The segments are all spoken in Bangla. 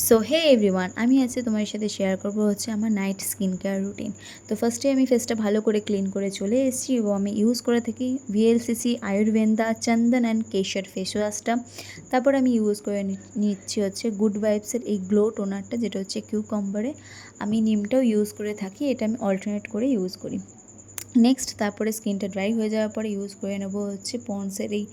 সো হে এভরিওয়ান, আমি আজকে তোমার সাথে শেয়ার করবো হচ্ছে আমার নাইট স্কিন কেয়ার রুটিন। তো ফার্স্টে আমি ফেসটা ভালো করে ক্লিন করে চলে এসেছি এবং আমি ইউজ করে থাকি ভিএলসিসি আয়ুর্বেদা চন্দন অ্যান্ড কেশর ফেস ওয়াশটা। তারপর আমি ইউজ করে নিচ্ছি হচ্ছে গুড ভাইবসের এই গ্লো টোনারটা, যেটা হচ্ছে কিউকাম্বারে। আমি নিমটাও ইউজ করে থাকি, এটা আমি অল্টারনেট করে ইউজ করি। নেক্সট তারপরে স্কিনটা ড্রাই হয়ে যাওয়ার পরে ইউজ করে নেবো হচ্ছে পন্ডসের এই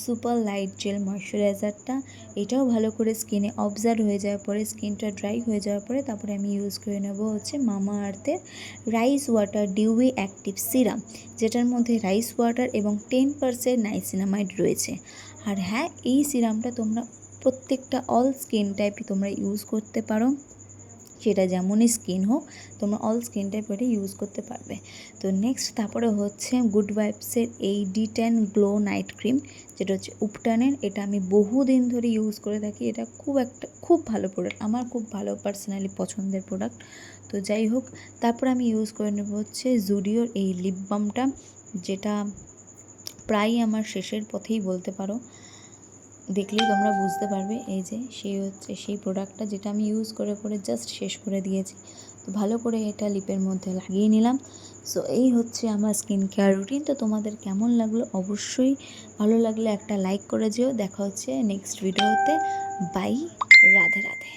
সুপার লাইট জেল ময়শ্চারাইজারটা। এটাও ভালো করে স্কিনে অবজার্ভ হয়ে যাওয়ার পরে, স্কিনটা ড্রাই হয়ে যাওয়ার পরে তারপরে আমি ইউজ করে নেবো হচ্ছে মামা আর্থের rice water dewy active serum, যেটার মধ্যে রাইস ওয়াটার এবং 10% নাইসিনামাইড রয়েছে। আর হ্যাঁ, এই সিরামটা তোমরা প্রত্যেকটা অল স্কিন টাইপই তোমরা ইউজ করতে পারো, সেটা যেমনই স্কিন হোক তোমরা অল স্কিন টাইপ এটা ইউজ করতে পারবে। তো নেক্সট তারপরে হচ্ছে গুড ভাইবসের এই D10 গ্লো নাইট ক্রিম, যেটা হচ্ছে উপটানের। এটা আমি বহুদিন ধরে ইউজ করে থাকি, এটা খুব ভালো প্রোডাক্ট, আমার খুব ভালো পার্সোনালি পছন্দের প্রোডাক্ট। তো যাই হোক, তারপর আমি ইউজ করে নেব হচ্ছে জুডিওর এই লিপ বামটা, যেটা প্রায় আমার শেষের পথেই বলতে পারো, দেখলেই তোমরা বুঝতে পারবে। এই যে সেই প্রোডাক্টটা, যেটা আমি ইউজ করে করে জাস্ট শেষ করে দিয়েছি। তো ভালো করে এটা লিপের মধ্যে লাগিয়ে নিলাম। সো এই হচ্ছে আমার স্কিন কেয়ার রুটিন। তো তোমাদের কেমন লাগলো অবশ্যই, ভালো লাগলে একটা লাইক করে যেও। দেখা হচ্ছে নেক্সট ভিডিওতে। বাই, রাধে রাধে।